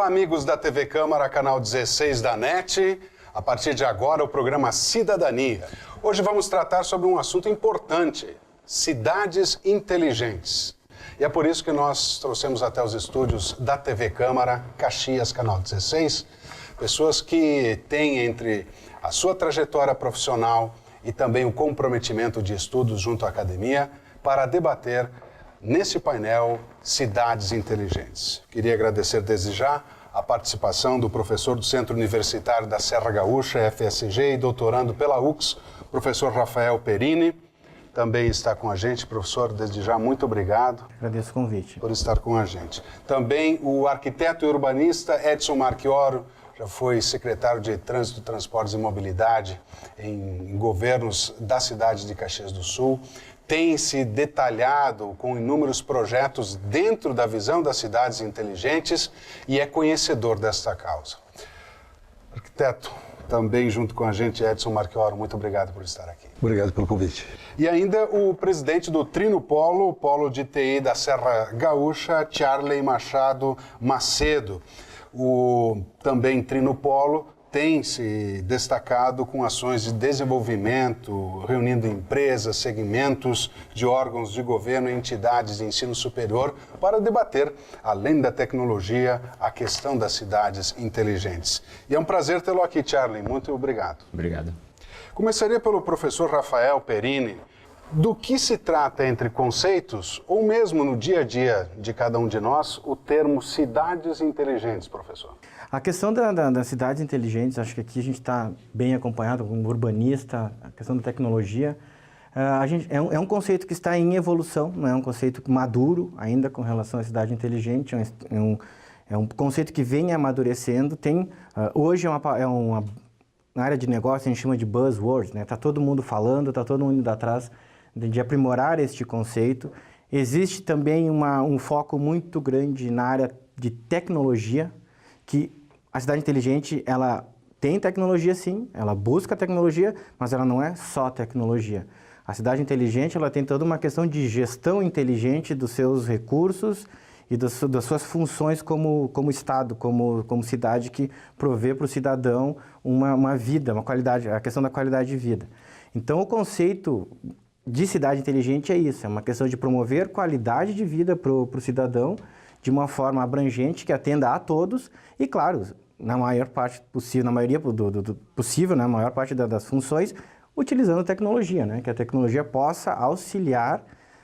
amigos da TV Câmara, canal 16 da NET. A partir de agora, o programa Cidadania. Hoje vamos tratar sobre um assunto importante, cidades inteligentes. E é por isso que nós trouxemos até os estúdios da TV Câmara, Caxias, canal 16, pessoas que têm entre a sua trajetória profissional e também o comprometimento de estudos junto à academia para debater nesse painel Cidades Inteligentes. Queria agradecer desde já a participação do professor do Centro Universitário da Serra Gaúcha, FSG, e doutorando pela UX, professor Rafael Perini. Também está com a gente, professor, desde já, muito obrigado. Agradeço o convite. Por estar com a gente. Também o arquiteto e urbanista Edson Marchioro, já foi secretário de Trânsito, Transportes e Mobilidade em governos da cidade de Caxias do Sul. Tem se detalhado com inúmeros projetos dentro da visão das cidades inteligentes e é conhecedor desta causa. Arquiteto, também junto com a gente, Edson Marchioro, muito obrigado por estar aqui. Obrigado pelo convite. E ainda o presidente do Trino Polo, Polo de TI da Serra Gaúcha, Charley Machado Macedo. O também Trino Polo tem se destacado com ações de desenvolvimento, reunindo empresas, segmentos de órgãos de governo e entidades de ensino superior para debater, além da tecnologia, a questão das cidades inteligentes. E é um prazer tê-lo aqui, Charley. Muito obrigado. Obrigado. Começaria pelo professor Rafael Perini. Do que se trata entre conceitos, ou mesmo no dia a dia de cada um de nós, o termo cidades inteligentes, professor? A questão das cidades inteligentes, acho que aqui a gente está bem acompanhado como urbanista, a questão da tecnologia. É um conceito que está em evolução, não é um conceito maduro ainda com relação à cidade inteligente, é um conceito que vem amadurecendo. Hoje na área de negócio a gente chama de buzzwords, né? Está todo mundo falando, está todo mundo indo atrás de aprimorar este conceito. Existe também um foco muito grande na área de tecnologia, que a cidade inteligente, ela tem tecnologia sim, ela busca tecnologia, mas ela não é só tecnologia. A cidade inteligente, ela tem toda uma questão de gestão inteligente dos seus recursos e das suas funções como Estado, como cidade que provê para o cidadão uma vida, uma qualidade, a questão da qualidade de vida. Então, o conceito de cidade inteligente é isso, é uma questão de promover qualidade de vida para o cidadão de uma forma abrangente que atenda a todos e, claro, na maior parte possível, na maioria possível, na maior parte das funções, utilizando tecnologia, né? Que a tecnologia possa auxiliar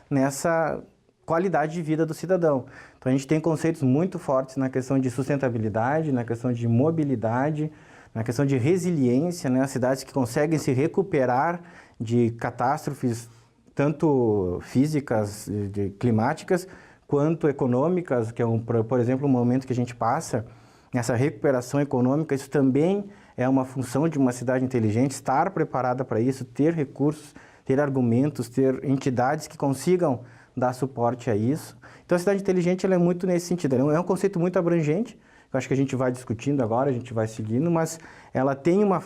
nessa qualidade de vida do cidadão. Então, a gente tem conceitos muito fortes na questão de sustentabilidade, na questão de mobilidade, na questão de resiliência, né? As cidades que conseguem se recuperar de catástrofes, tanto físicas, climáticas, quanto econômicas, que é, por exemplo, o momento que a gente passa, nessa recuperação econômica, isso também é uma função de uma cidade inteligente, estar preparada para isso, ter recursos, ter argumentos, ter entidades que consigam dar suporte a isso. Então, a cidade inteligente ela é muito nesse sentido. É um conceito muito abrangente, eu acho que a gente vai discutindo agora, a gente vai seguindo, mas ela tem uma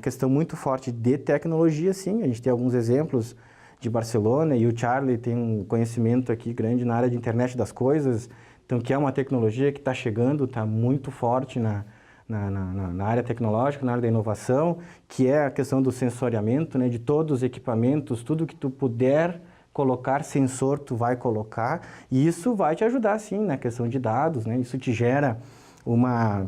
questão muito forte de tecnologia, sim. A gente tem alguns exemplos de Barcelona e o Charley tem um conhecimento aqui grande na área de internet das coisas, então que é uma tecnologia que está chegando, está muito forte na área tecnológica, na área da inovação, que é a questão do sensoriamento, né, de todos os equipamentos, tudo que tu puder colocar sensor, tu vai colocar, e isso vai te ajudar, sim, na questão de dados, né? Isso te gera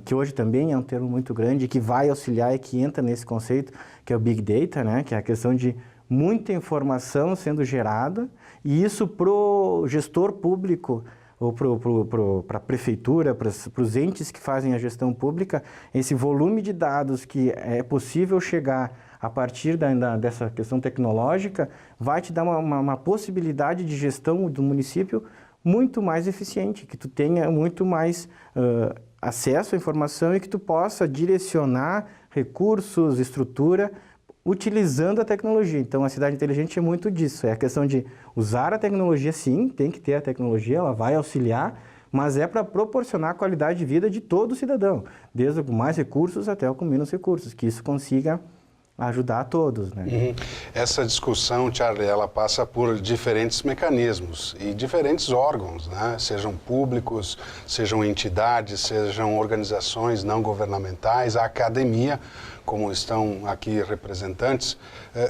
que hoje também é um termo muito grande, que vai auxiliar e que entra nesse conceito, que é o Big Data, né? Que é a questão de muita informação sendo gerada, e isso para o gestor público, ou para a prefeitura, para os entes que fazem a gestão pública, esse volume de dados que é possível chegar a partir dessa questão tecnológica, vai te dar uma possibilidade de gestão do município muito mais eficiente, que tu tenha muito mais acesso à informação e que tu possa direcionar recursos, estrutura, utilizando a tecnologia. Então, a cidade inteligente é muito disso, é a questão de usar a tecnologia, sim, tem que ter a tecnologia, ela vai auxiliar, mas é para proporcionar a qualidade de vida de todo cidadão, desde o com mais recursos até o com menos recursos, que isso consiga ajudar a todos, né? Uhum. Essa discussão, Charlie, ela passa por diferentes mecanismos e diferentes órgãos, né? Sejam públicos, sejam entidades, sejam organizações não governamentais, a academia, como estão aqui representantes.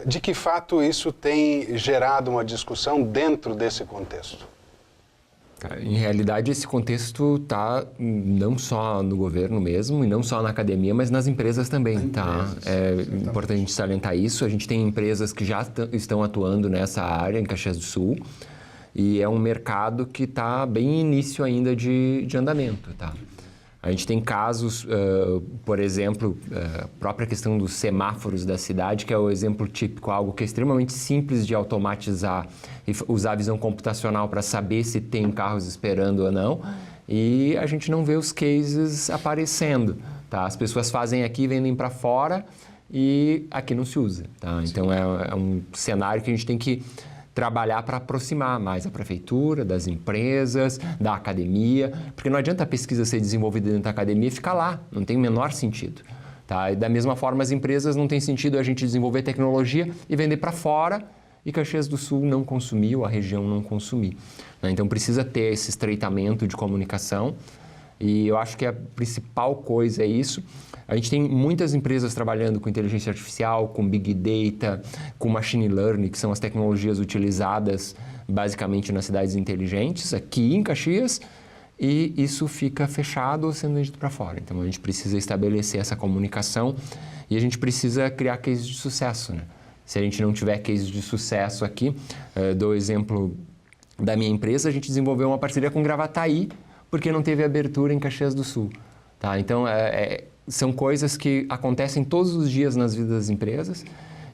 De que fato isso tem gerado uma discussão dentro desse contexto? Em realidade, esse contexto está não só no governo mesmo, e não só na academia, mas nas empresas também, tá? É importante a gente salientar isso. A gente tem empresas que já estão atuando nessa área, em Caxias do Sul, e é um mercado que está bem em início ainda de andamento, tá? A gente tem casos, por exemplo, a própria questão dos semáforos da cidade, que é o exemplo típico, algo que é extremamente simples de automatizar e usar a visão computacional para saber se tem carros esperando ou não, e a gente não vê os cases aparecendo, tá? As pessoas fazem aqui, vendem para fora e aqui não se usa, tá? Então é um cenário que a gente tem que trabalhar para aproximar mais a prefeitura, das empresas, da academia, porque não adianta a pesquisa ser desenvolvida dentro da academia e ficar lá, não tem o menor sentido. Tá? E da mesma forma, as empresas não tem sentido a gente desenvolver tecnologia e vender para fora e Caxias do Sul não consumir, ou a região não consumir. Né? Então precisa ter esse estreitamento de comunicação e eu acho que a principal coisa é isso. A gente tem muitas empresas trabalhando com inteligência artificial, com Big Data, com Machine Learning, que são as tecnologias utilizadas basicamente nas cidades inteligentes, aqui em Caxias, e isso fica fechado ou sendo vendido para fora. Então, a gente precisa estabelecer essa comunicação e a gente precisa criar cases de sucesso, né? Se a gente não tiver cases de sucesso aqui, dou o exemplo da minha empresa, a gente desenvolveu uma parceria com Gravataí, porque não teve abertura em Caxias do Sul. Tá? Então, são coisas que acontecem todos os dias nas vidas das empresas.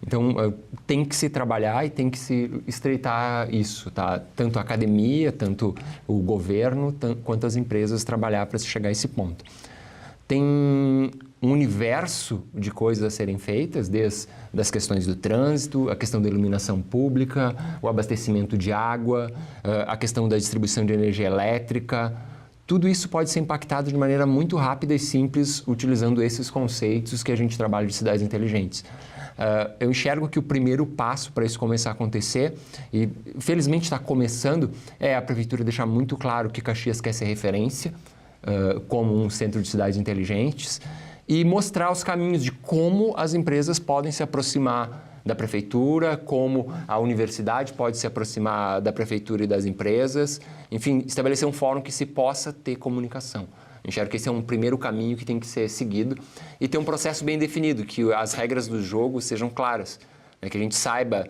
Então, tem que se trabalhar e tem que se estreitar isso, tá? Tanto a academia, tanto o governo, quanto as empresas trabalhar para se chegar a esse ponto. Tem um universo de coisas a serem feitas, desde as questões do trânsito, a questão da iluminação pública, o abastecimento de água, a questão da distribuição de energia elétrica. Tudo isso pode ser impactado de maneira muito rápida e simples utilizando esses conceitos que a gente trabalha de cidades inteligentes. Eu enxergo que o primeiro passo para isso começar a acontecer, e felizmente está começando, é a Prefeitura deixar muito claro que Caxias quer ser referência como um centro de cidades inteligentes e mostrar os caminhos de como as empresas podem se aproximar da Prefeitura, como a universidade pode se aproximar da Prefeitura e das empresas. Enfim, estabelecer um fórum que se possa ter comunicação. Enxergo que esse é um primeiro caminho que tem que ser seguido e ter um processo bem definido, que as regras do jogo sejam claras. Né? Que a gente saiba,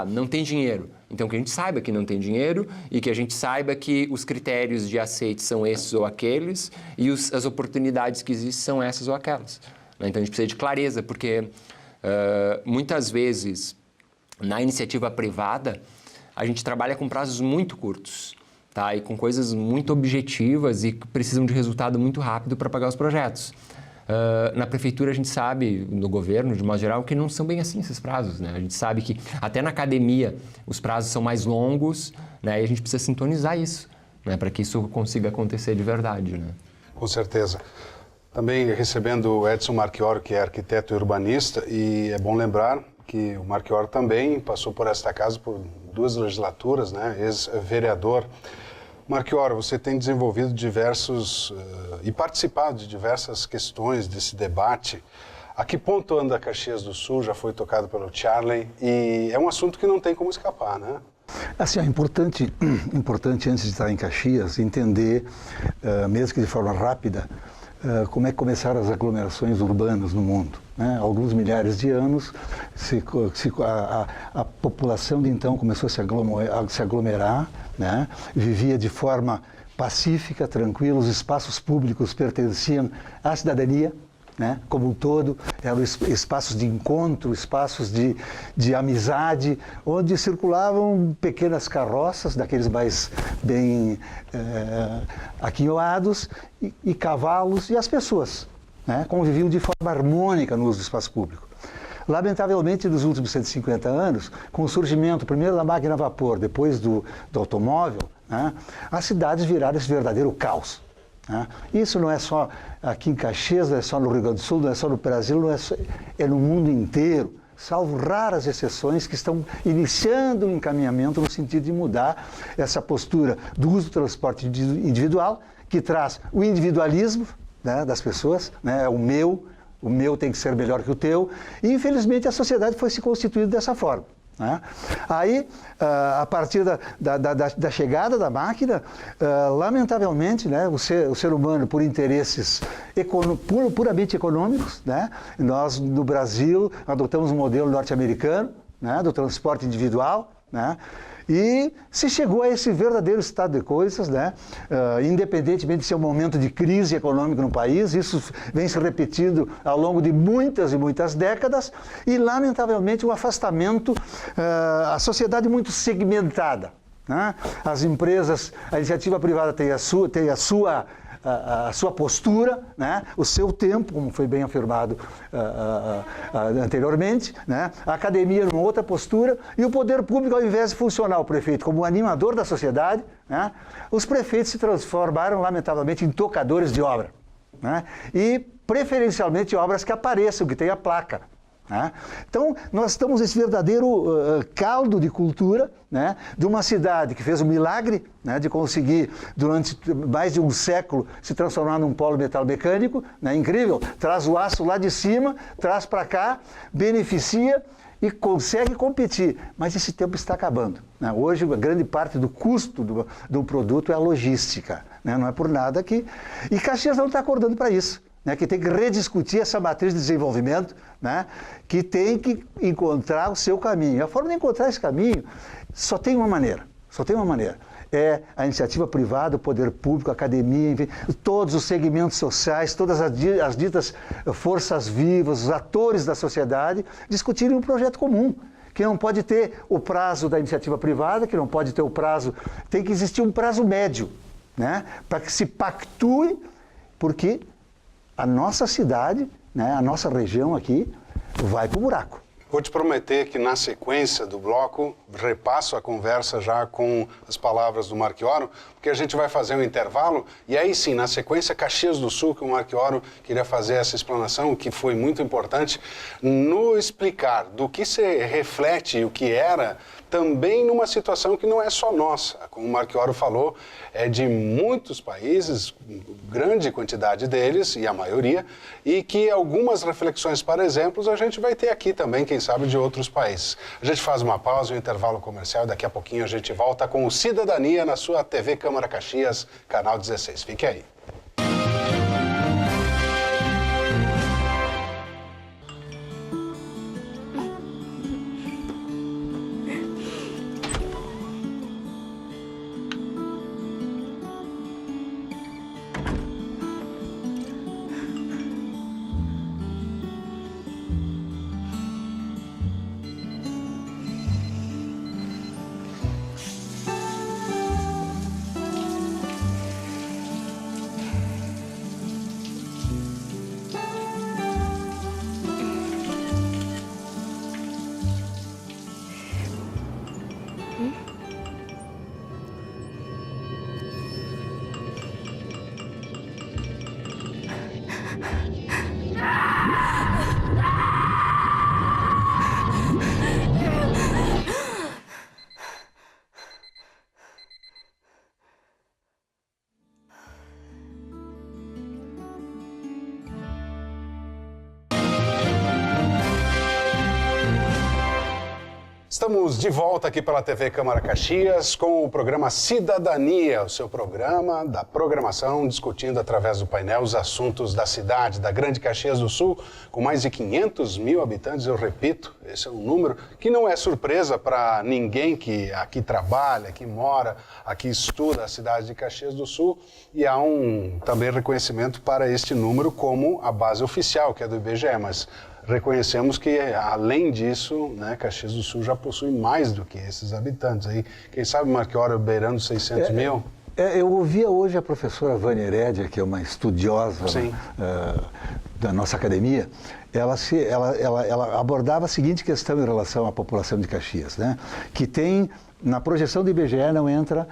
não tem dinheiro. Então, que a gente saiba que não tem dinheiro e que a gente saiba que os critérios de aceite são esses ou aqueles e as oportunidades que existem são essas ou aquelas. Né? Então, a gente precisa de clareza, porque muitas vezes, na iniciativa privada, a gente trabalha com prazos muito curtos, tá? E com coisas muito objetivas e que precisam de resultado muito rápido para pagar os projetos. Na prefeitura, a gente sabe, no governo, de modo geral, que não são bem assim esses prazos, né? A gente sabe que até na academia os prazos são mais longos, né? E a gente precisa sintonizar isso, né? Para que isso consiga acontecer de verdade, né? Com certeza. Também recebendo o Edson Marchioro, que é arquiteto e urbanista, e é bom lembrar que o Marchioro também passou por esta casa por 2 legislaturas, né? Ex-vereador. Marchioro, você tem desenvolvido e participado de diversas questões desse debate. A que ponto anda Caxias do Sul? Já foi tocado pelo Charlie e é um assunto que não tem como escapar, né? Assim, é importante antes de estar em Caxias, entender, mesmo que de forma rápida, como é que começaram as aglomerações urbanas no mundo. Né? Há alguns milhares de anos, a população de então começou a se aglomerar, né? Vivia de forma pacífica, tranquila, os espaços públicos pertenciam à cidadania, né? Como um todo, eram espaços de encontro, espaços de amizade, onde circulavam pequenas carroças, daqueles mais bem aquinhoados, e cavalos, e as pessoas, né? Conviviam de forma harmônica no uso do espaço público. Lamentavelmente, nos últimos 150 anos, com o surgimento primeiro da máquina a vapor, depois do automóvel, né? As cidades viraram esse verdadeiro caos. Isso não é só aqui em Caxias, não é só no Rio Grande do Sul, não é só no Brasil, é no mundo inteiro. salvo raras exceções que estão iniciando um encaminhamento no sentido de mudar essa postura do uso do transporte individual, que traz o individualismo, né, das pessoas, né, o meu tem que ser melhor que o teu, e infelizmente a sociedade foi se constituindo dessa forma. Né? Aí, a partir da chegada da máquina, lamentavelmente, né, o ser humano, por interesses puramente econômicos, né, nós no Brasil adotamos um modelo norte-americano, né, do transporte individual, né, e se chegou a esse verdadeiro estado de coisas, né? Independentemente de ser um momento de crise econômica no país, isso vem se repetindo ao longo de muitas e muitas décadas, e lamentavelmente um afastamento, a sociedade muito segmentada, né? As empresas, a iniciativa privada tem a sua postura, né? O seu tempo, como foi bem afirmado anteriormente, né? A academia numa outra postura, e o poder público, ao invés de funcionar o prefeito como animador da sociedade, né? Os prefeitos se transformaram, lamentavelmente, em tocadores de obra, né? E preferencialmente obras que apareçam, que tenha placa. Né? Então, nós estamos nesse verdadeiro caldo de cultura, né, de uma cidade que fez um milagre, né, de conseguir, durante mais de um século, se transformar num polo metalmecânico, né, incrível, traz o aço lá de cima, traz para cá, beneficia e consegue competir, mas esse tempo está acabando. Né? Hoje, a grande parte do custo do produto é a logística, né? Não é por nada que... E Caxias não está acordando para isso. Né, que tem que rediscutir essa matriz de desenvolvimento, né, que tem que encontrar o seu caminho. A forma de encontrar esse caminho só tem uma maneira, é a iniciativa privada, o poder público, a academia, enfim, todos os segmentos sociais, todas as ditas forças vivas, os atores da sociedade, discutirem um projeto comum, que não pode ter o prazo da iniciativa privada, que não pode ter o prazo, tem que existir um prazo médio, né, para que se pactue, porque a nossa cidade, né, a nossa região aqui, vai para o buraco. Vou te prometer que na sequência do bloco, repasso a conversa já com as palavras do Marchioro, porque a gente vai fazer um intervalo, e aí sim, na sequência, Caxias do Sul, que o Marchioro queria fazer essa explanação, que foi muito importante, no explicar do que se reflete e o que era, também numa situação que não é só nossa. Como o Marchioro falou, é de muitos países, grande quantidade deles, e a maioria, e que algumas reflexões, para exemplos, a gente vai ter aqui também, quem sabe, de outros países. A gente faz uma pausa, um intervalo comercial, e daqui a pouquinho a gente volta com o Cidadania na sua TV Câmara Caxias, canal 16. Fique aí. Estamos de volta aqui pela TV Câmara Caxias com o programa Cidadania, o seu programa da programação, discutindo através do painel os assuntos da cidade, da Grande Caxias do Sul, com mais de 500 mil habitantes, eu repito, esse é um número que não é surpresa para ninguém que aqui trabalha, que mora, aqui estuda a cidade de Caxias do Sul, e há também reconhecimento para este número como a base oficial, que é do IBGE, mas reconhecemos que, além disso, né, Caxias do Sul já possui mais do que esses habitantes. Aí, quem sabe, Marchioro, beirando 600 mil? Eu ouvia hoje a professora Vânia Herédia, que é uma estudiosa da nossa academia, ela abordava a seguinte questão em relação à população de Caxias, né, que tem na projeção do IBGE não entra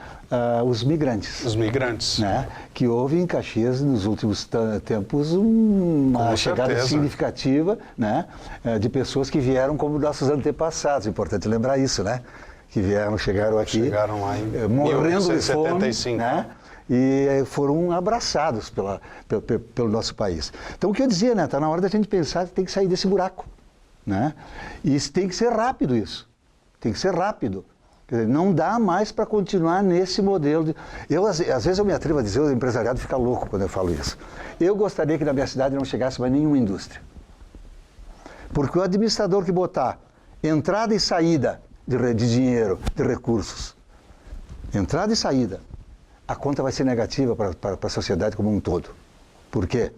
os migrantes. Os migrantes. Né? Que houve em Caxias, nos últimos tempos, uma chegada significativa, né? De pessoas que vieram como nossos antepassados. Importante lembrar isso, né? Que chegaram aqui, chegaram lá em morrendo de fome, 1975. né? E foram abraçados pelo nosso país. Então, o que eu dizia, né? Está na hora da gente pensar que tem que sair desse buraco, né? E isso tem que ser rápido, isso. Tem que ser rápido. Quer dizer, não dá mais para continuar nesse modelo. Às vezes eu me atrevo a dizer, o empresariado fica louco quando eu falo isso. Eu gostaria que na minha cidade não chegasse mais nenhuma indústria. Porque o administrador que botar entrada e saída de dinheiro, de recursos, entrada e saída, a conta vai ser negativa para a sociedade como um todo. Por quê?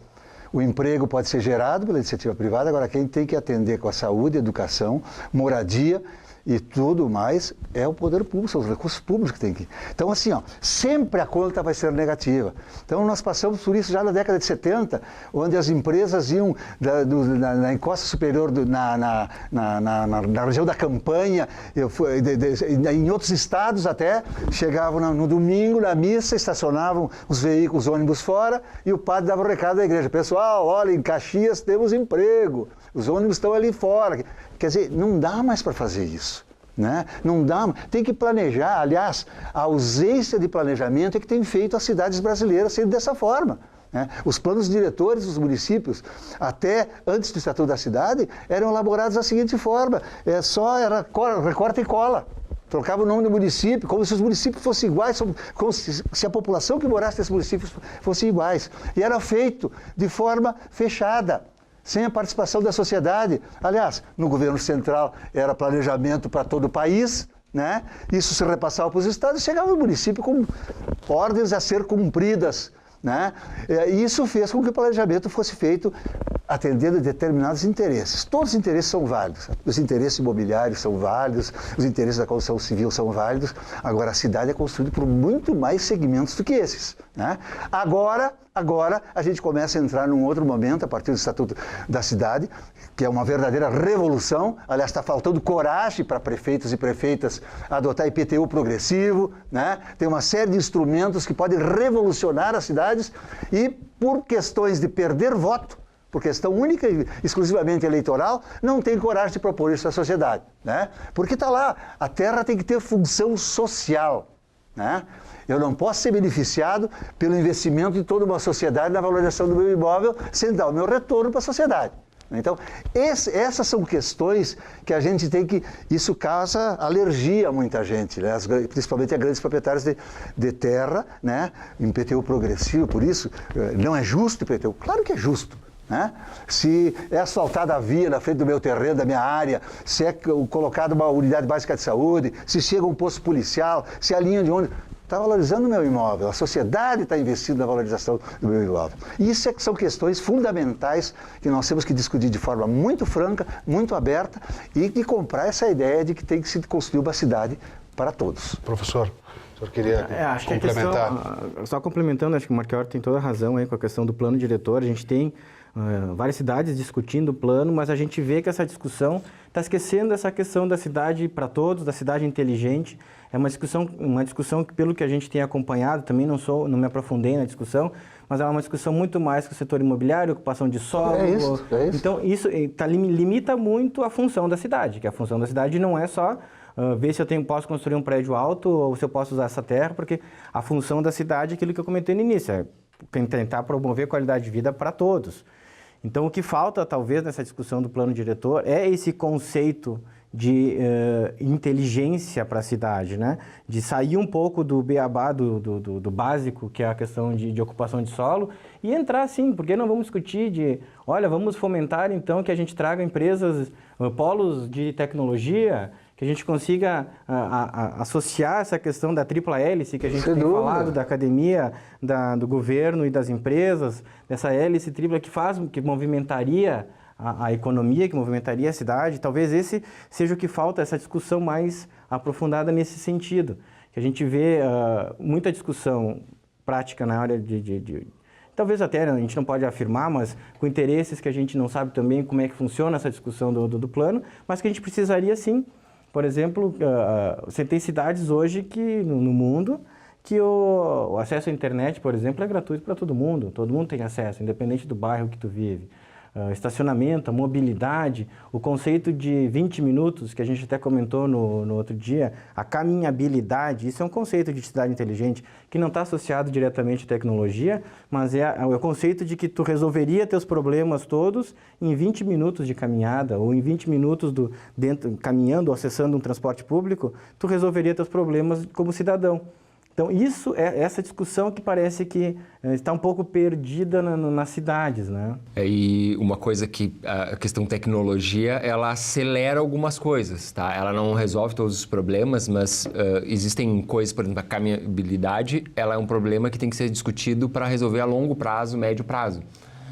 O emprego pode ser gerado pela iniciativa privada, agora quem tem que atender com a saúde, educação, moradia e tudo mais é o poder público, são os recursos públicos que tem que... Então, assim, sempre a conta vai ser negativa. Então, nós passamos por isso já na década de 70, onde as empresas iam na encosta superior, na região da campanha, em outros estados até, chegavam no domingo, na missa, estacionavam os veículos, os ônibus fora, e o padre dava o recado da igreja: pessoal, olha, em Caxias temos emprego, os ônibus estão ali fora. Quer dizer, não dá mais para fazer isso, né? Não dá, tem que planejar. Aliás, a ausência de planejamento é que tem feito as cidades brasileiras serem dessa forma, né? Os planos diretores dos municípios, até antes do Estatuto da Cidade, eram elaborados da seguinte forma: era recorta e cola. Trocava o nome do município, como se os municípios fossem iguais, como se a população que morasse nesses municípios fosse iguais. E era feito de forma fechada, sem a participação da sociedade. Aliás, no governo central era planejamento para todo o país, né? Isso se repassava para os estados e chegava no município com ordens a ser cumpridas, né? E isso fez com que o planejamento fosse feito atendendo determinados interesses. Todos os interesses são válidos. Os interesses imobiliários são válidos, os interesses da construção civil são válidos. Agora, a cidade é construída por muito mais segmentos do que esses, né? Agora a gente começa a entrar num outro momento, a partir do Estatuto da Cidade, que é uma verdadeira revolução. Aliás, está faltando coragem para prefeitos e prefeitas adotar IPTU progressivo, né? Tem uma série de instrumentos que podem revolucionar as cidades e, por questões de perder voto, por questão única e exclusivamente eleitoral, não tem coragem de propor isso à sociedade, né? Porque está lá, a terra tem que ter função social, né? Eu não posso ser beneficiado pelo investimento de toda uma sociedade na valorização do meu imóvel sem dar o meu retorno para a sociedade. Então, essas são questões que a gente tem que... Isso causa alergia a muita gente, né? Principalmente a grandes proprietários de terra, né? IPTU progressivo, por isso, não é justo o IPTU. Claro que é justo, né? Se é asfaltada a via na frente do meu terreno, da minha área, se é colocada uma unidade básica de saúde, se chega um posto policial, se a linha de ônibus... Está valorizando o meu imóvel, a sociedade está investindo na valorização do meu imóvel. Isso é que são questões fundamentais que nós temos que discutir de forma muito franca, muito aberta e de comprar essa ideia de que tem que se construir uma cidade para todos. Professor, o senhor queria acho complementar? Que a questão, só complementando, acho que o Marchiori tem toda a razão aí com a questão do plano diretor. A gente tem várias cidades discutindo o plano, mas a gente vê que essa discussão está esquecendo essa questão da cidade para todos, da cidade inteligente. É uma discussão que, pelo que a gente tem acompanhado, também não me aprofundei na discussão, mas é uma discussão muito mais com o setor imobiliário, ocupação de solo. É isso. Então, isso limita muito a função da cidade, que a função da cidade não é só ver se eu posso construir um prédio alto ou se eu posso usar essa terra, porque a função da cidade é aquilo que eu comentei no início, é tentar promover qualidade de vida para todos. Então, o que falta, talvez, nessa discussão do plano diretor é esse conceito de inteligência para a cidade, né? De sair um pouco do beabá, do básico, que é a questão de ocupação de solo, e entrar, sim, porque não vamos discutir olha, vamos fomentar, então, que a gente traga empresas, polos de tecnologia, que a gente consiga associar essa questão da tripla hélice que a gente tem falado, da academia, do governo e das empresas, dessa hélice tripla que movimentaria a economia, que movimentaria a cidade. Talvez esse seja o que falta, essa discussão mais aprofundada nesse sentido. Que a gente vê muita discussão prática na área talvez até a gente não pode afirmar, mas com interesses que a gente não sabe também como é que funciona essa discussão do plano, mas que a gente precisaria sim Por exemplo, você tem cidades hoje que, no mundo que o acesso à internet, por exemplo, é gratuito para todo mundo tem acesso, independente do bairro que tu vive. Estacionamento, a mobilidade, o conceito de 20 minutos, que a gente até comentou no outro dia, a caminhabilidade, isso é um conceito de cidade inteligente que não está associado diretamente à tecnologia, mas é o conceito de que tu resolveria teus problemas todos em 20 minutos de caminhada, ou em 20 minutos caminhando ou acessando um transporte público, tu resolveria teus problemas como cidadão. Então, isso é essa discussão que parece que está um pouco perdida nas cidades, né? E uma coisa que a questão tecnologia, ela acelera algumas coisas, tá? Ela não resolve todos os problemas, mas existem coisas, por exemplo, a caminhabilidade, ela é um problema que tem que ser discutido para resolver a longo prazo, médio prazo.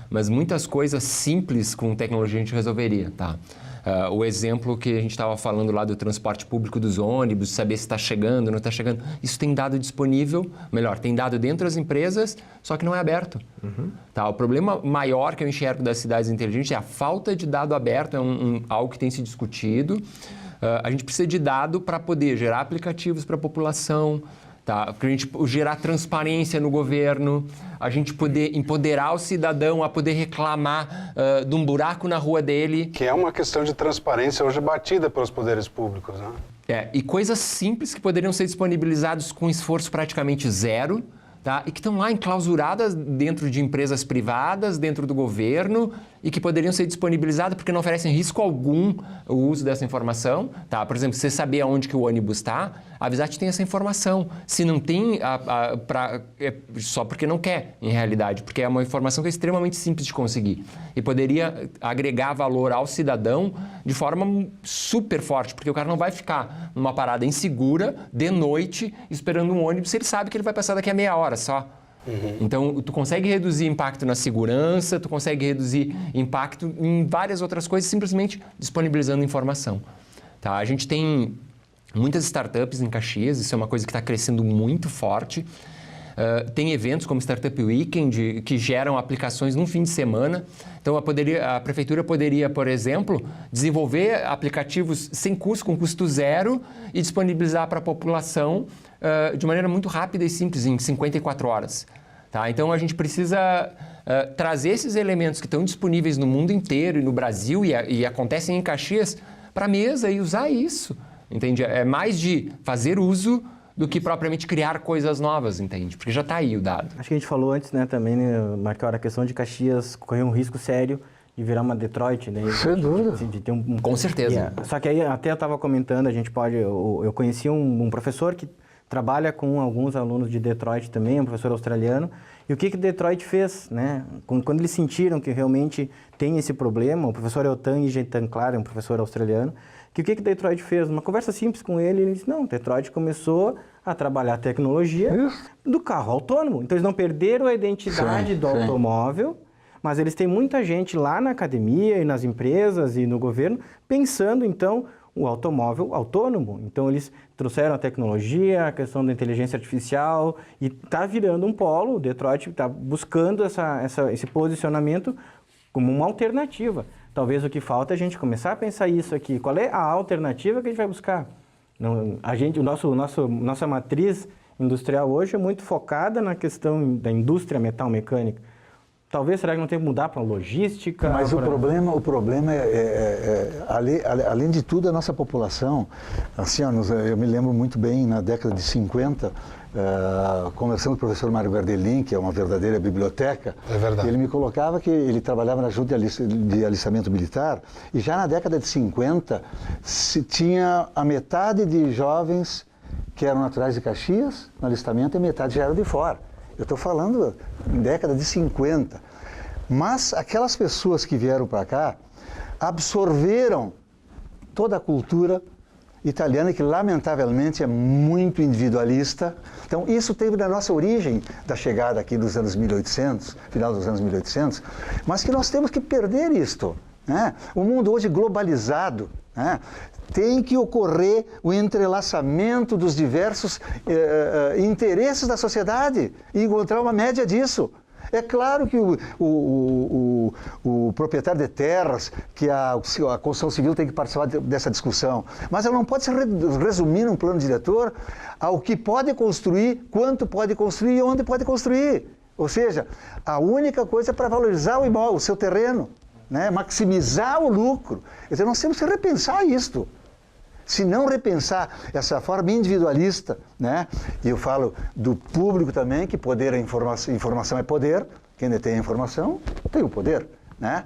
Mas muitas coisas simples com tecnologia a gente resolveria, tá? O exemplo que a gente estava falando lá do transporte público dos ônibus, saber se está chegando, não está chegando, isso tem dado disponível, melhor, tem dado dentro das empresas, só que não é aberto. Tá? O problema maior que eu enxergo das cidades inteligentes é a falta de dado aberto, é algo que tem se discutido. A gente precisa de dado para poder gerar aplicativos para a população, tá? Para a gente gerar transparência no governo, a gente poder empoderar o cidadão a poder reclamar de um buraco na rua dele. Que é uma questão de transparência hoje batida pelos poderes públicos, né? E coisas simples que poderiam ser disponibilizadas com esforço praticamente zero, tá? E que estão lá enclausuradas dentro de empresas privadas, dentro do governo, e que poderiam ser disponibilizadas porque não oferecem risco algum o uso dessa informação. Tá? Por exemplo, você saber aonde que o ônibus está, a Visat tem essa informação. Se não tem, é só porque não quer, em realidade, porque é uma informação que é extremamente simples de conseguir. E poderia agregar valor ao cidadão de forma super forte, porque o cara não vai ficar numa parada insegura, de noite, esperando um ônibus, se ele sabe que ele vai passar daqui a meia hora só. Então, tu consegue reduzir impacto na segurança, tu consegue reduzir impacto em várias outras coisas, simplesmente disponibilizando informação. Tá? A gente tem muitas startups em Caxias, isso é uma coisa que está crescendo muito forte. Tem eventos como Startup Weekend que geram aplicações num fim de semana. Então, a prefeitura poderia, por exemplo, desenvolver aplicativos sem custo, com custo zero, e disponibilizar para a população de maneira muito rápida e simples, em 54 horas. Tá? Então, a gente precisa trazer esses elementos que estão disponíveis no mundo inteiro e no Brasil e acontecem em Caxias para a mesa e usar isso. Entende? É mais de fazer uso do que propriamente criar coisas novas, entende? Porque já está aí o dado. Acho que a gente falou antes, né, também, né, Marcão, a questão de Caxias correr um risco sério de virar uma Detroit, né? Sem dúvida. De ter Com certeza. Só que aí até eu estava comentando, eu conheci um professor que trabalha com alguns alunos de Detroit também, um professor australiano, e o que Detroit fez, né? Quando eles sentiram que realmente tem esse problema, o professor Eltan Gentanclar, um professor australiano, que o que Detroit fez? Uma conversa simples com ele disse, não, Detroit começou a trabalhar a tecnologia do carro autônomo. Então, eles não perderam a identidade do automóvel, mas eles têm muita gente lá na academia e nas empresas e no governo pensando, então, o automóvel autônomo. Então, eles trouxeram a tecnologia, a questão da inteligência artificial e está virando um polo. O Detroit está buscando esse posicionamento como uma alternativa. Talvez o que falta é a gente começar a pensar isso aqui. Qual é a alternativa que a gente vai buscar? Nossa matriz industrial hoje é muito focada na questão da indústria metal-mecânica. Talvez, será que não tem que mudar para logística? Mas o problema além de tudo, a nossa população, assim, eu me lembro muito bem, na década de 50, conversando com o professor Mário Gardelin, que é uma verdadeira biblioteca, ele me colocava que ele trabalhava na Junta de Alistamento Militar, e já na década de 50, se tinha a metade de jovens que eram naturais de Caxias, no alistamento, e metade já eram de fora. Eu estou falando em década de 50. Mas aquelas pessoas que vieram para cá absorveram toda a cultura italiana, que lamentavelmente é muito individualista. Então, isso teve na nossa origem da chegada aqui dos anos 1800, final dos anos 1800, mas que nós temos que perder isto, né? O mundo hoje globalizado, né? Tem que ocorrer o entrelaçamento dos diversos interesses da sociedade e encontrar uma média disso. É claro que o proprietário de terras, que a construção civil tem que participar dessa discussão, mas ela não pode se resumir num plano diretor ao que pode construir, quanto pode construir e onde pode construir. Ou seja, a única coisa é para valorizar o imóvel, o seu terreno, né? Maximizar o lucro. Então nós temos que repensar isto. Se não repensar essa forma individualista, né? E eu falo do público também, que poder é informação é poder, quem detém a informação tem o poder, né?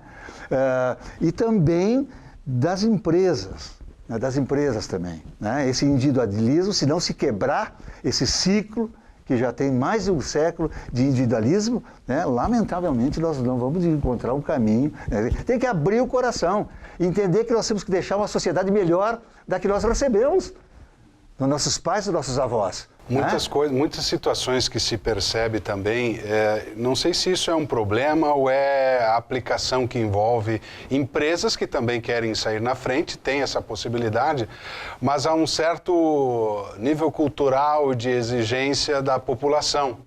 E também das empresas, né? Das empresas também, né? Esse individualismo, se não se quebrar esse ciclo que já tem mais de um século de individualismo, né? Lamentavelmente nós não vamos encontrar um caminho, né? Tem que abrir o coração, entender que nós temos que deixar uma sociedade melhor da que nós recebemos, dos nossos pais e dos nossos avós. Muitas coisas, muitas situações que se percebe também, não sei se isso é um problema ou é a aplicação que envolve empresas que também querem sair na frente, tem essa possibilidade, mas há um certo nível cultural de exigência da população,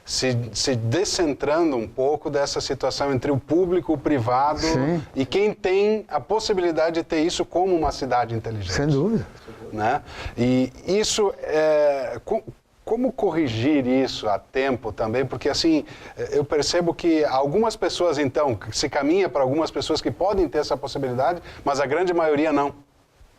se descentrando um pouco dessa situação entre o público, o privado. Sim. E quem tem a possibilidade de ter isso como uma cidade inteligente. Sem dúvida. Né? E isso, como corrigir isso a tempo também? Porque assim, eu percebo que algumas pessoas então, se caminha para algumas pessoas que podem ter essa possibilidade, mas a grande maioria não.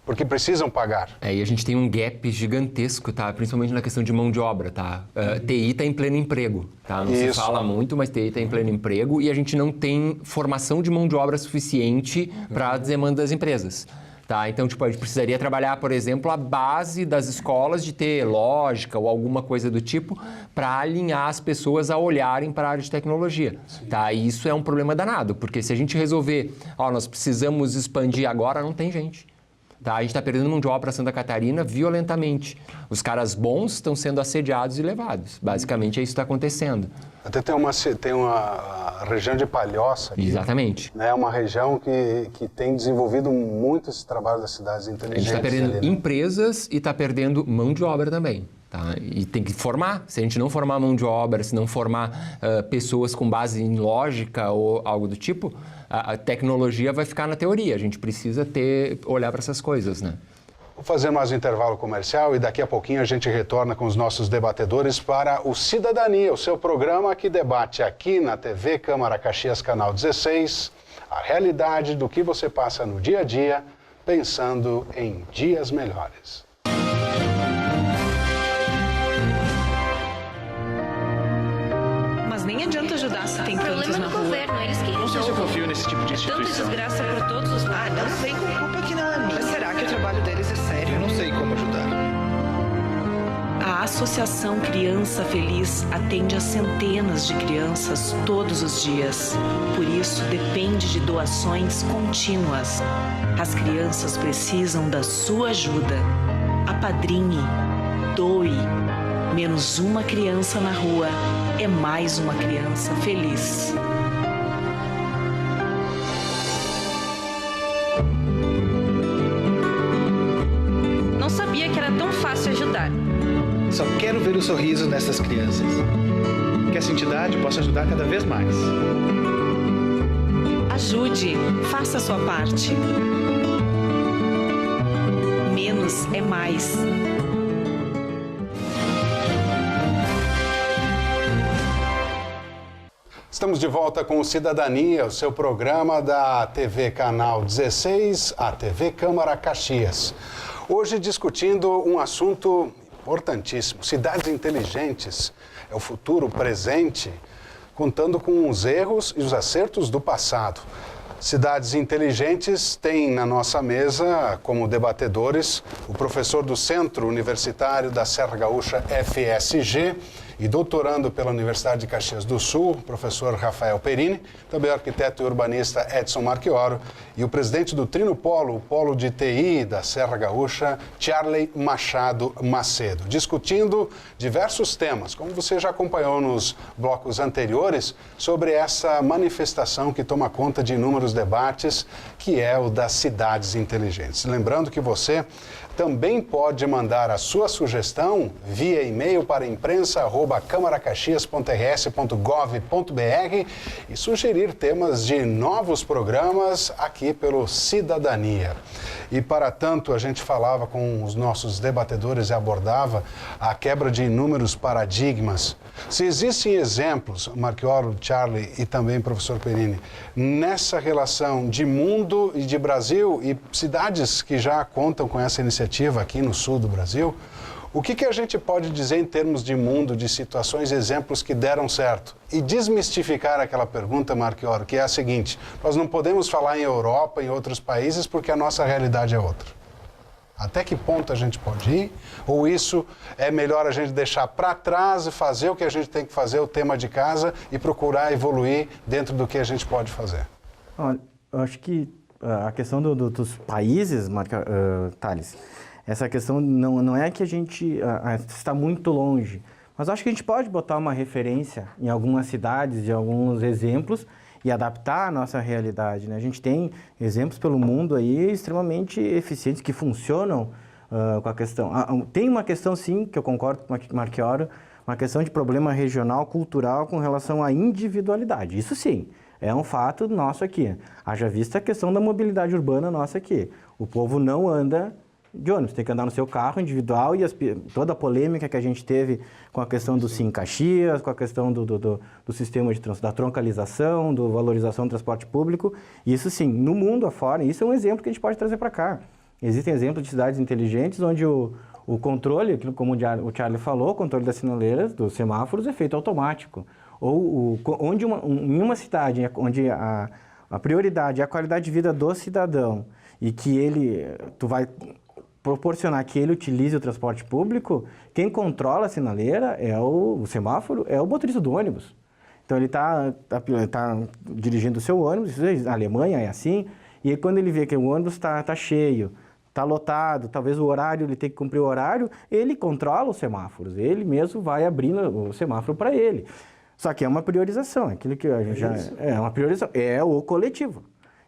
Porque precisam pagar. E a gente tem um gap gigantesco, tá? Principalmente na questão de mão de obra, tá? TI está em pleno emprego, tá? Não se fala muito, mas TI está em pleno emprego e a gente não tem formação de mão de obra suficiente para as demandas das empresas. Tá? Então, tipo, a gente precisaria trabalhar, por exemplo, a base das escolas de ter lógica ou alguma coisa do tipo para alinhar as pessoas a olharem para a área de tecnologia. Tá? E isso é um problema danado, porque se a gente resolver, nós precisamos expandir agora, não tem gente. Tá? A gente está perdendo mão de obra para Santa Catarina violentamente. Os caras bons estão sendo assediados e levados. Basicamente, é isso que está acontecendo. Até tem uma região de Palhoça aqui. Exatamente. É uma região que tem desenvolvido muito esse trabalho das cidades inteligentes. A gente está perdendo empresas e está perdendo mão de obra também. Tá? E tem que formar. Se a gente não formar mão de obra, se não formar pessoas com base em lógica ou algo do tipo, a tecnologia vai ficar na teoria. A gente precisa olhar para essas coisas, né? Vou fazer mais um intervalo comercial e daqui a pouquinho a gente retorna com os nossos debatedores para o Cidadania, o seu programa que debate aqui na TV Câmara Caxias, canal 16, a realidade do que você passa no dia a dia, pensando em dias melhores. Mas nem adianta ajudar se tem tantos na rua. Governo, eles que não sei se eu confio nesse tipo de instituição. Tanta desgraça por todos os lados. Não vem com culpa que não é minha. Mas será que o trabalho deles é sério? Eu não sei como ajudar. A Associação Criança Feliz atende a centenas de crianças todos os dias. Por isso, depende de doações contínuas. As crianças precisam da sua ajuda. Apadrinhe, doe. Menos uma criança na rua é mais uma criança feliz. Não sabia que era tão fácil ajudar. Só quero ver o sorriso nessas crianças. Que essa entidade possa ajudar cada vez mais. Ajude, faça a sua parte. Menos é mais. Estamos de volta com o Cidadania, o seu programa da TV Canal 16, a TV Câmara Caxias. Hoje discutindo um assunto importantíssimo, cidades inteligentes. É o futuro presente, contando com os erros e os acertos do passado. Cidades Inteligentes tem na nossa mesa, como debatedores, o professor do Centro Universitário da Serra Gaúcha, FSG, e doutorando pela Universidade de Caxias do Sul, professor Rafael Perini, também o arquiteto e urbanista Edson Marchioro, e o presidente do Trinopolo, o Polo de TI da Serra Gaúcha, Charley Machado Macedo, discutindo diversos temas, como você já acompanhou nos blocos anteriores, sobre essa manifestação que toma conta de inúmeros debates, que é o das cidades inteligentes. Lembrando que você também pode mandar a sua sugestão via e-mail para imprensa@camaracaxias.rs.gov.br e sugerir temas de novos programas aqui pelo Cidadania. E para tanto, a gente falava com os nossos debatedores e abordava a quebra de inúmeros paradigmas. Se existem exemplos, Marchioro, Charlie e também professor Perini, nessa relação de mundo e de Brasil e cidades que já contam com essa iniciativa aqui no sul do Brasil, o que a gente pode dizer em termos de mundo, de situações, exemplos que deram certo? E desmistificar aquela pergunta, Marchioro, que é a seguinte: nós não podemos falar em Europa, em outros países, porque a nossa realidade é outra. Até que ponto a gente pode ir? Ou isso é melhor a gente deixar para trás e fazer o que a gente tem que fazer, o tema de casa, e procurar evoluir dentro do que a gente pode fazer? Olha, eu acho que a questão dos países, Thales, essa questão não é que a gente está muito longe, mas acho que a gente pode botar uma referência em algumas cidades, de alguns exemplos, e adaptar a nossa realidade, né? A gente tem exemplos pelo mundo aí extremamente eficientes, que funcionam com a questão. Tem uma questão, sim, que eu concordo com o Marchioro, uma questão de problema regional, cultural, com relação à individualidade. Isso sim, é um fato nosso aqui. Haja vista a questão da mobilidade urbana nossa aqui. O povo não anda de ônibus, tem que andar no seu carro individual, e toda a polêmica que a gente teve com a questão do Sim Caxias, com a questão do sistema da troncalização, da valorização do transporte público, isso sim, no mundo afora, isso é um exemplo que a gente pode trazer para cá. Existem exemplos de cidades inteligentes onde o controle, como o Charlie falou, o controle das sinaleiras, dos semáforos, é feito automático. Ou onde em uma cidade onde a prioridade é a qualidade de vida do cidadão e que tu vai proporcionar que ele utilize o transporte público, quem controla a sinaleira é o semáforo, é o motorista do ônibus. Então ele tá dirigindo o seu ônibus, na Alemanha é assim, e aí quando ele vê que o ônibus está cheio, está lotado, talvez o horário, ele tem que cumprir o horário, ele controla os semáforos, ele mesmo vai abrindo o semáforo para ele. Só que é uma priorização, aquilo que a gente é uma priorização, é o coletivo.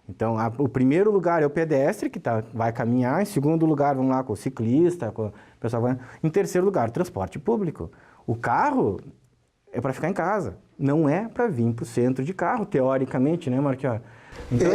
Então, o primeiro lugar é o pedestre, que vai caminhar. Em segundo lugar, vamos lá, com o ciclista, com o pessoal vai. Em terceiro lugar, o transporte público. O carro é para ficar em casa. Não é para vir para o centro de carro, teoricamente, né, Marchioro? Então,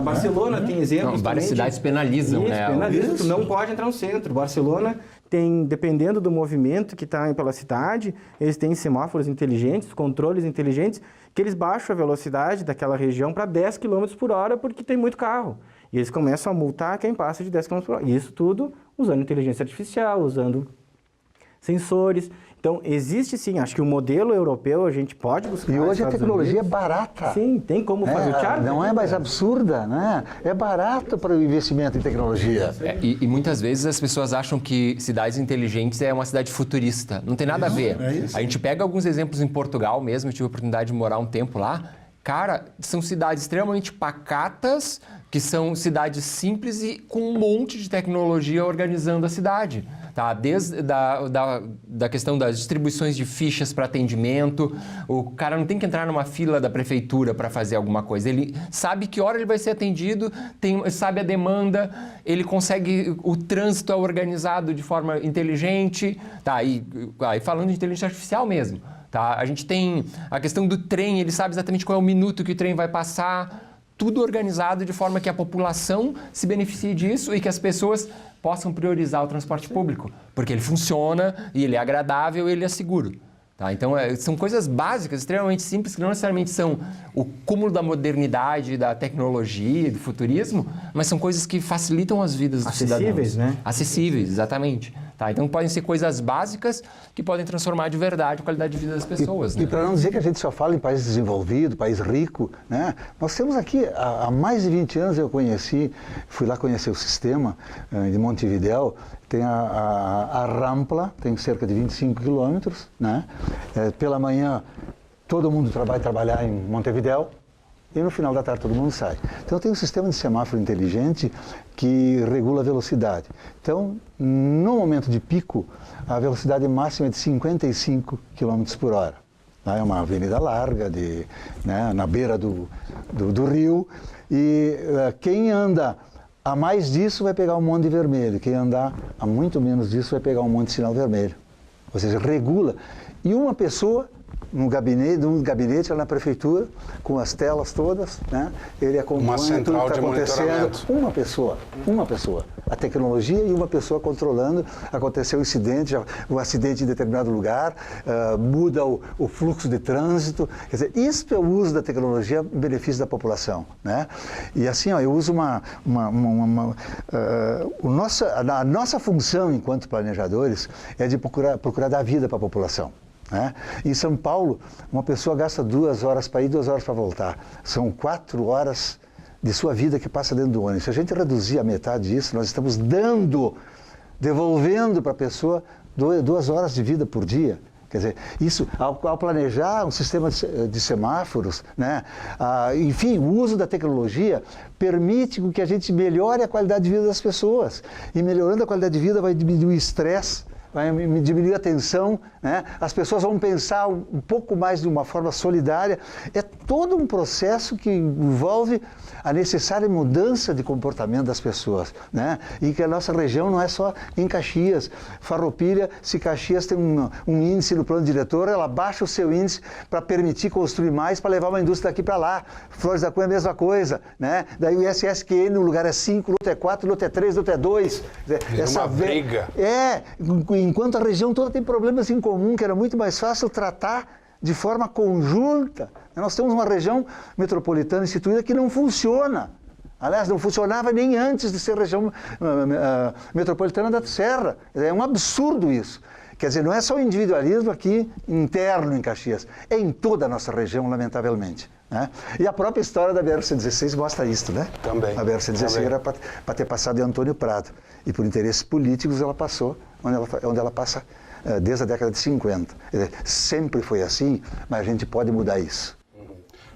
Barcelona tem exemplos. Várias cidades penalizam, né? Penalizam, tu não pode entrar no centro. Barcelona tem, dependendo do movimento que está pela cidade, eles têm semáforos inteligentes, controles inteligentes, que eles baixam a velocidade daquela região para 10 km por hora, porque tem muito carro. E eles começam a multar quem passa de 10 km por hora. E isso tudo usando inteligência artificial, usando sensores. Então, existe sim, acho que o modelo europeu a gente pode buscar. E hoje a tecnologia é barata. Sim, tem como fazer o Charlie. Não é mais absurda, né? É barata para o investimento em tecnologia. E muitas vezes as pessoas acham que cidades inteligentes é uma cidade futurista. Não tem nada a ver. A gente pega alguns exemplos em Portugal mesmo, eu tive a oportunidade de morar um tempo lá. Cara, são cidades extremamente pacatas, que são cidades simples e com um monte de tecnologia organizando a cidade. Tá? Desde da questão das distribuições de fichas para atendimento, o cara não tem que entrar numa fila da prefeitura para fazer alguma coisa. Ele sabe que hora ele vai ser atendido, sabe a demanda, ele consegue, o trânsito é organizado de forma inteligente. Tá? E falando de inteligência artificial mesmo, tá? A gente tem a questão do trem, ele sabe exatamente qual é o minuto que o trem vai passar, tudo organizado de forma que a população se beneficie disso e que as pessoas possam priorizar o transporte público, porque ele funciona e ele é agradável e ele é seguro. Tá? Então, são coisas básicas, extremamente simples, que não necessariamente são o cúmulo da modernidade, da tecnologia, do futurismo, mas são coisas que facilitam as vidas dos cidadãos. Acessíveis, né? Acessíveis, exatamente. Tá? Então, podem ser coisas básicas que podem transformar de verdade a qualidade de vida das pessoas. E para não dizer que a gente só fala em país desenvolvido, país rico, né? Nós temos aqui, há mais de 20 anos eu fui lá conhecer o sistema de Montevidéu, tem a Rampla, tem cerca de 25 quilômetros, né? Pela manhã todo mundo vai trabalhar em Montevidéu e no final da tarde todo mundo sai. Então tem um sistema de semáforo inteligente que regula a velocidade. Então, no momento de pico, a velocidade máxima é de 55 km por hora. É uma avenida larga, na beira do rio, e quem anda A mais disso vai pegar um monte de vermelho. Quem andar a muito menos disso vai pegar um monte de sinal vermelho. Ou seja, regula. E uma pessoa num gabinete lá na prefeitura, com as telas todas, né? Ele acompanha tudo que está acontecendo. Uma pessoa. A tecnologia e uma pessoa controlando. Aconteceu um acidente em determinado lugar, muda o fluxo de trânsito. Quer dizer, isso é o uso da tecnologia em benefício da população, né? E assim, ó, eu uso a nossa função enquanto planejadores é de procurar dar vida para a população. Né? Em São Paulo, uma pessoa gasta 2 horas para ir, 2 horas para voltar. São 4 horas de sua vida que passa dentro do ônibus. Se a gente reduzir a metade disso, nós estamos devolvendo para a pessoa 2 horas de vida por dia. Quer dizer, isso, ao planejar um sistema de semáforos, né? Enfim, o uso da tecnologia permite que a gente melhore a qualidade de vida das pessoas. E melhorando a qualidade de vida vai diminuir o estresse, vai diminuir a tensão, né? As pessoas vão pensar um pouco mais de uma forma solidária. É todo um processo que envolve a necessária mudança de comportamento das pessoas, né? E que a nossa região não é só em Caxias. Farroupilha, se Caxias tem um índice no plano diretor, ela baixa o seu índice para permitir construir mais, para levar uma indústria daqui para lá. Flores da Cunha é a mesma coisa, né? Daí o SSQN, no lugar é 5, no outro é 4, no outro é 3, no outro é 2. Essa briga. Enquanto a região toda tem problemas em comum, que era muito mais fácil tratar de forma conjunta. Nós temos uma região metropolitana instituída que não funciona. Aliás, não funcionava nem antes de ser região metropolitana da Serra. É um absurdo isso. Quer dizer, não é só o individualismo aqui interno em Caxias, é em toda a nossa região, lamentavelmente. Né? E a própria história da BR-116 mostra isso, né? Também. A BR-116 era para ter passado em Antônio Prado. E por interesses políticos ela passou onde ela passa desde a década de 50. Sempre foi assim, mas a gente pode mudar isso.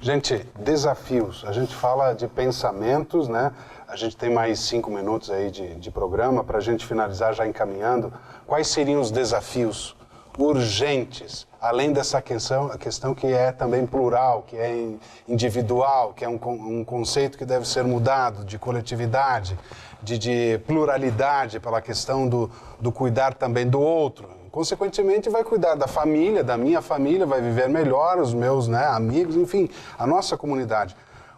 Gente, desafios. A gente fala de pensamentos, né? A gente tem mais 5 minutos aí de programa para a gente finalizar já encaminhando. Quais seriam os desafios urgentes, além dessa questão que é também plural, que é individual, que é um conceito que deve ser mudado, de coletividade, de pluralidade, pela questão do cuidar também do outro. Consequentemente, vai cuidar da família, da minha família, vai viver melhor, os meus, né, amigos, enfim, a nossa comunidade.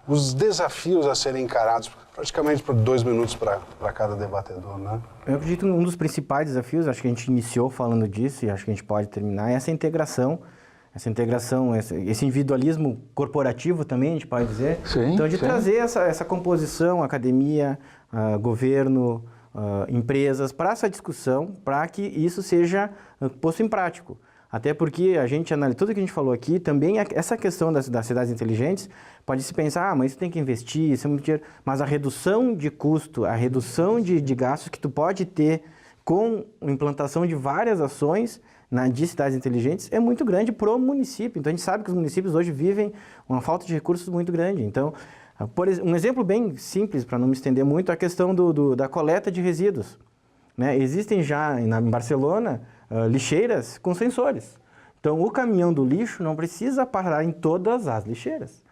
Os desafios a serem encarados, praticamente por 2 minutos para cada debatedor, né? Eu acredito que um dos principais desafios, acho que a gente iniciou falando disso e acho que a gente pode terminar, é essa integração, esse individualismo corporativo também, a gente pode dizer. Sim, então, de sim. trazer essa composição, academia, governo, empresas, para essa discussão, para que isso seja posto em prático. Até porque a gente analisa tudo que a gente falou aqui, também essa questão das cidades inteligentes, pode se pensar, mas isso tem que investir, isso é muito dinheiro. Mas a redução de custo, a redução de gastos que tu pode ter com a implantação de várias ações de cidades inteligentes é muito grande para o município. Então a gente sabe que os municípios hoje vivem uma falta de recursos muito grande. Então, um exemplo bem simples, para não me estender muito, é a questão da coleta de resíduos. Né? Existem já em Barcelona lixeiras com sensores. Então, o caminhão do lixo não precisa parar em todas as lixeiras.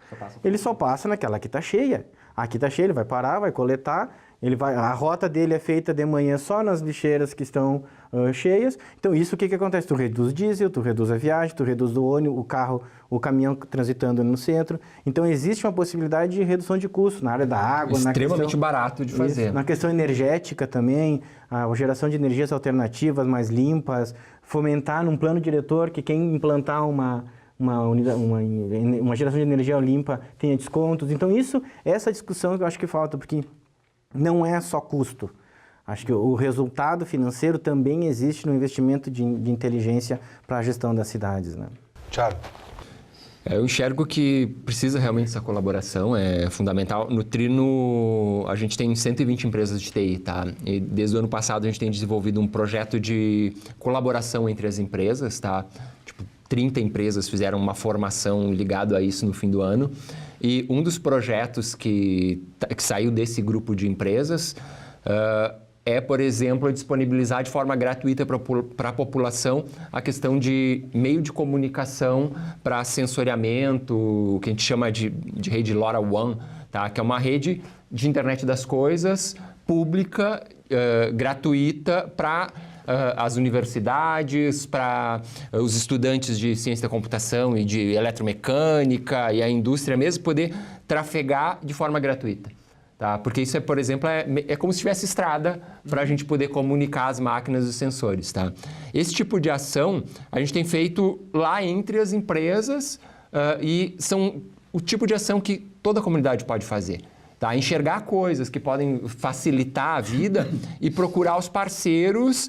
Ele só passa naquela que está cheia. Aqui está cheia, ele vai parar, vai coletar. A rota dele é feita de manhã só nas lixeiras que estão cheias. Então, isso o que acontece? Tu reduz diesel, tu reduz a viagem, tu reduz o ônibus, o caminhão transitando no centro. Então, existe uma possibilidade de redução de custos na área da água. Extremamente barato de fazer. Isso, na questão energética também, a geração de energias alternativas mais limpas, fomentar num plano diretor que quem implantar uma geração de energia limpa tenha descontos. Então, essa discussão que eu acho que falta, porque não é só custo. Acho que o resultado financeiro também existe no investimento de inteligência para a gestão das cidades, né? Thiago. Eu enxergo que precisa realmente dessa colaboração, é fundamental. No Trino, a gente tem 120 empresas de TI, tá? E desde o ano passado a gente tem desenvolvido um projeto de colaboração entre as empresas, tá? 30 empresas fizeram uma formação ligada a isso no fim do ano. E um dos projetos que saiu desse grupo de empresas é, por exemplo, disponibilizar de forma gratuita para a população a questão de meio de comunicação para sensoriamento, o que a gente chama de rede LoRaWAN, tá? Que é uma rede de internet das coisas pública, gratuita para as universidades, para os estudantes de ciência da computação e de eletromecânica e a indústria mesmo poder trafegar de forma gratuita. Tá? Porque isso, por exemplo, é como se tivesse estrada para a gente poder comunicar as máquinas e os sensores. Tá? Esse tipo de ação a gente tem feito lá entre as empresas e são o tipo de ação que toda a comunidade pode fazer. Tá? Enxergar coisas que podem facilitar a vida e procurar os parceiros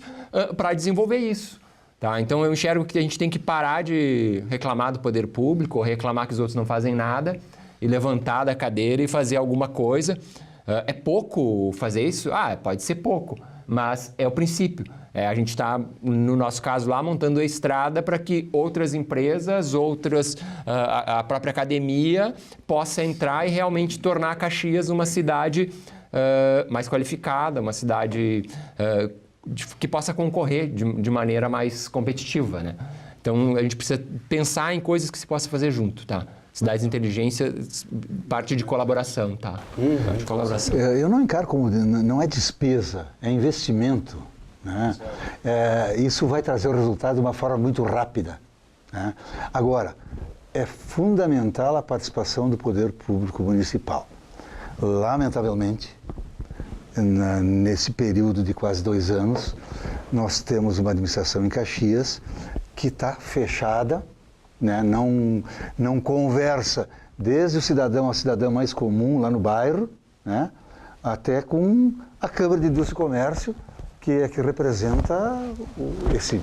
para desenvolver isso. Tá? Então, eu enxergo que a gente tem que parar de reclamar do poder público ou reclamar que os outros não fazem nada e levantar da cadeira e fazer alguma coisa. É pouco fazer isso? Pode ser pouco, mas é o princípio. A gente está, no nosso caso lá, montando a estrada para que outras empresas, a própria academia possa entrar e realmente tornar Caxias uma cidade mais qualificada, uma cidade que possa concorrer de maneira mais competitiva, né? Então, a gente precisa pensar em coisas que se possa fazer junto, tá? Cidades inteligentes, parte de colaboração, tá? De colaboração. Eu não encaro como, não é despesa, é investimento. Né? Isso vai trazer o resultado de uma forma muito rápida. Né? Agora, é fundamental a participação do poder público municipal. Lamentavelmente, nesse período de quase 2 anos, nós temos uma administração em Caxias que está fechada, né? Não conversa desde o cidadão a cidadã mais comum lá no bairro, né? Até com a Câmara de Indústria e Comércio, que representa esse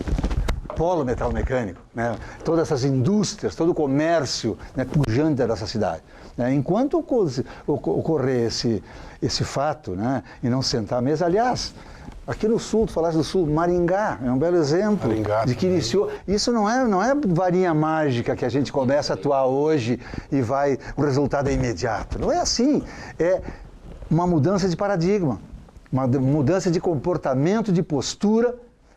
polo metalmecânico, né? Todas essas indústrias, todo o comércio, né, pujante da nossa cidade. Né? Enquanto ocorrer esse fato, né, e não sentar à mesa, aliás, aqui no Sul, tu falaste do Sul, Maringá é um belo exemplo de que iniciou. Isso não é varinha mágica que a gente começa a atuar hoje e o resultado é imediato. Não é assim. É uma mudança de paradigma. Uma mudança de comportamento, de postura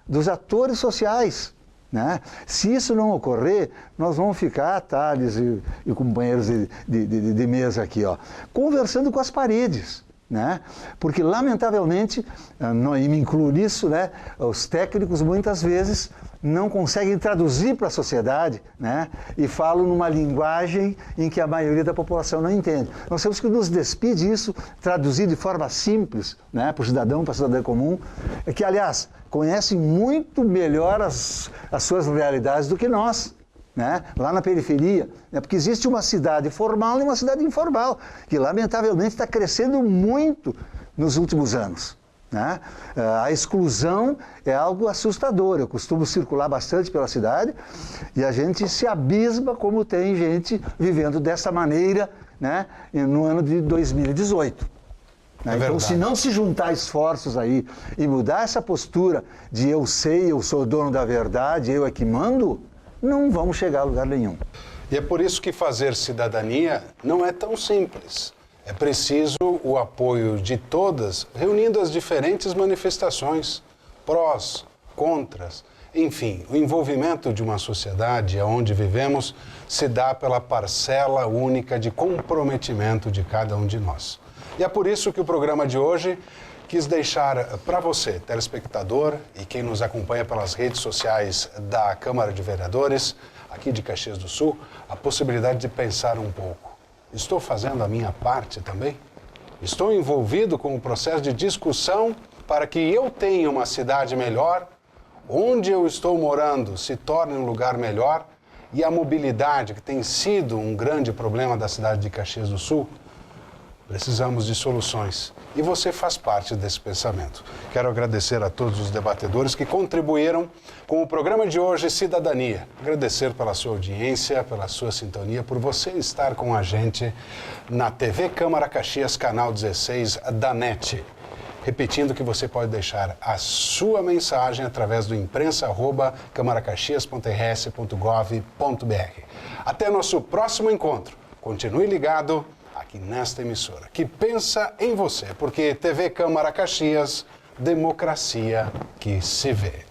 dos atores sociais. Né? Se isso não ocorrer, nós vamos ficar, Thales e companheiros de mesa aqui, conversando com as paredes. Né? Porque, lamentavelmente, e me incluo nisso, né, os técnicos muitas vezes não conseguem traduzir para a sociedade, né, e falam numa linguagem em que a maioria da população não entende. Nós temos que nos despir disso, traduzir de forma simples, né, para o cidadão, para a cidadã comum, que, aliás, conhecem muito melhor as suas realidades do que nós. Né? Lá na periferia, né? Porque existe uma cidade formal e uma cidade informal, que lamentavelmente está crescendo muito nos últimos anos. Né? A exclusão é algo assustador. Eu costumo circular bastante pela cidade e a gente se abisma como tem gente vivendo dessa maneira, né, no ano de 2018. Né? Então, se não se juntar esforços aí e mudar essa postura de eu sei, eu sou dono da verdade, eu é que mando, não vamos chegar a lugar nenhum. E é por isso que fazer cidadania não é tão simples. É preciso o apoio de todas, reunindo as diferentes manifestações, prós, contras, enfim, o envolvimento de uma sociedade onde vivemos se dá pela parcela única de comprometimento de cada um de nós. E é por isso que o programa de hoje quis deixar para você, telespectador, e quem nos acompanha pelas redes sociais da Câmara de Vereadores, aqui de Caxias do Sul, a possibilidade de pensar um pouco. Estou fazendo a minha parte também? Estou envolvido com o processo de discussão para que eu tenha uma cidade melhor, onde eu estou morando se torne um lugar melhor e a mobilidade, que tem sido um grande problema da cidade de Caxias do Sul, precisamos de soluções. E você faz parte desse pensamento. Quero agradecer a todos os debatedores que contribuíram com o programa de hoje, Cidadania. Agradecer pela sua audiência, pela sua sintonia, por você estar com a gente na TV Câmara Caxias, canal 16 da NET. Repetindo que você pode deixar a sua mensagem através do imprensa@camaracaxias.rs.gov.br. Até nosso próximo encontro. Continue ligado aqui nesta emissora, que pensa em você, porque TV Câmara Caxias, democracia que se vê.